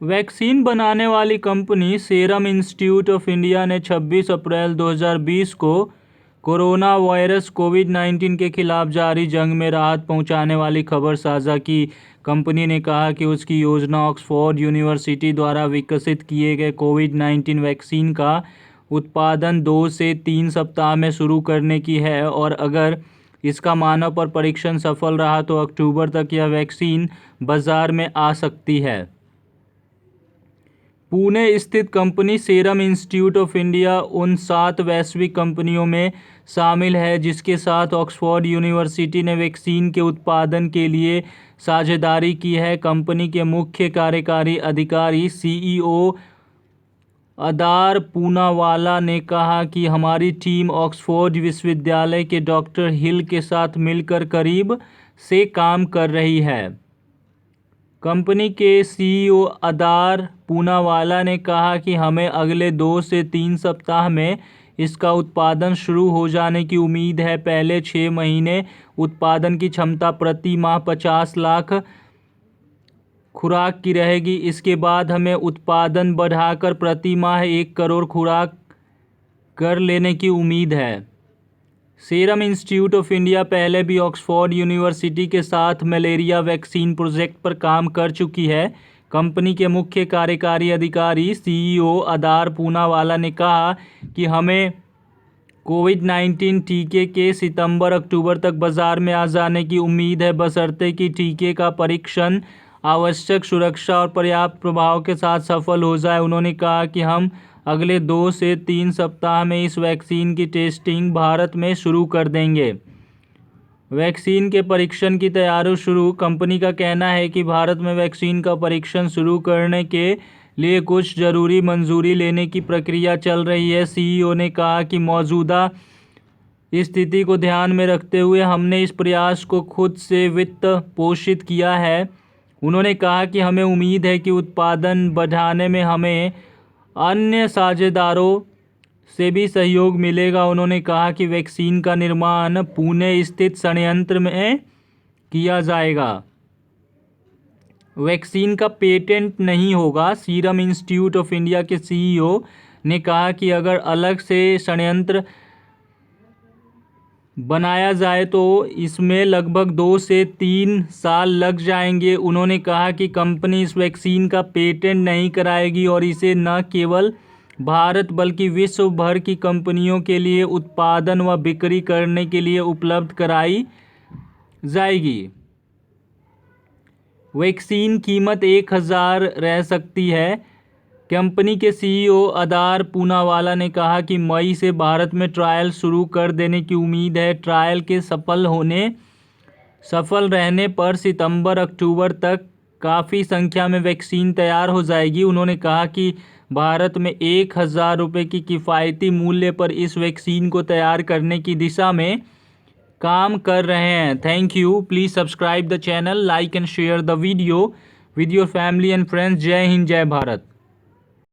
Vaccine बनाने वाली company serum institute of India ने 26 अप्रैल 2020 को कोरोना वायरस कोविड-19 के खिलाफ जारी जंग में राहत पहुंचाने वाली खबर साझा की। कंपनी ने कहा कि उसकी योजना ऑक्सफोर्ड यूनिवर्सिटी द्वारा विकसित किए गए कोविड-19 वैक्सीन का उत्पादन 2 से 3 सप्ताह में शुरू करने की है और अगर इसका मानव पर परीक्षण सफल रहा तो अक्टूबर तक यह वैक्सीन बाजार में आ सकती है। पुणे स्थित company serum institute of India उन 7 वैश्विक कंपनियों में शामिल है जिसके साथ ऑक्सफोर्ड यूनिवर्सिटी ने वैक्सीन के उत्पादन के लिए साझेदारी की है। कंपनी के मुख्य कार्यकारी अधिकारी सीईओ अदार पूनावाला ने कहा कि हमारी टीम ऑक्सफोर्ड विश्वविद्यालय के डॉक्टर हिल के साथ मिलकर करीब से काम कर रही है। कंपनी के सीईओ अदार पूनावाला ने कहा कि हमें अगले 2 से 3 सप्ताह में इसका उत्पादन शुरू हो जाने की उम्मीद है। पहले 6 महीने उत्पादन की क्षमता प्रति माह 50 लाख खुराक की रहेगी। इसके बाद हमें उत्पादन बढ़ाकर प्रति माह 1 करोड़ खुराक कर लेने की उम्मीद है। सीरम इंस्टीट्यूट ऑफ इंडिया पहले भी ऑक्सफोर्ड यूनिवर्सिटी के साथ मलेरिया वैक्सीन प्रोजेक्ट पर काम कर चुकी है। कंपनी के मुख्य कार्यकारी अधिकारी सीईओ अदार पूनावाला ने कहा कि हमें कोविड-19 टीके के सितंबर-अक्टूबर तक बाजार में आ जाने की उम्मीद है, बशर्ते कि टीके का परीक्षण आवश्यक सुरक्षा और पर्याप्त प्रभाव के साथ सफल हो जाए। उन्होंने कहा कि हम अगले 2 से 3 सप्ताह में इस वैक्सीन की टेस्टिंग भारत में शुरू कर देंगे। वैक्सीन के परीक्षण की तैयारी शुरू। कंपनी का कहना है कि भारत में वैक्सीन का परीक्षण शुरू करने के लिए कुछ जरूरी मंजूरी लेने की प्रक्रिया चल रही है। सीईओ ने कहा कि मौजूदा स्थिति को ध्यान में रखते हुए हमने इस प्रयास को खुद से वित्त पोषित किया है। उन्होंने कहा कि हमें उम्मीद है कि उत्पादन बढ़ाने में हमें अन्य साझेदारों से भी सहयोग मिलेगा। उन्होंने कहा कि वैक्सीन का निर्माण पुणे स्थित संयंत्र में किया जाएगा। वैक्सीन का पेटेंट नहीं होगा। सीरम इंस्टीट्यूट ऑफ इंडिया के सीईओ ने कहा कि अगर अलग से संयंत्र बनाया जाए तो इसमें लगभग 2 से 3 साल लग जाएंगे। उन्होंने कहा कि कंपनी इस वैक्सीन का पेटेंट नहीं कराएगी और इसे न केवल भारत बल्कि विश्व भर की कंपनियों के लिए उत्पादन व बिक्री करने के लिए उपलब्ध कराई जाएगी। वैक्सीन कीमत 1000 रह सकती है। कंपनी के सीईओ अदार पूनावाला ने कहा कि मई से भारत में ट्रायल शुरू कर देने की उम्मीद है। ट्रायल के सफल रहने पर सितंबर-अक्टूबर तक काफ़ी संख्या में वैक्सीन तैयार हो जाएगी। उन्होंने कहा कि भारत में 1000 रुपये की किफ़ायती मूल्य पर इस वैक्सीन को तैयार करने की दिशा में काम कर रहे हैं। Thank you. Please subscribe the channel, like and share the video with your family and friends. जय हिंद, जय भारत।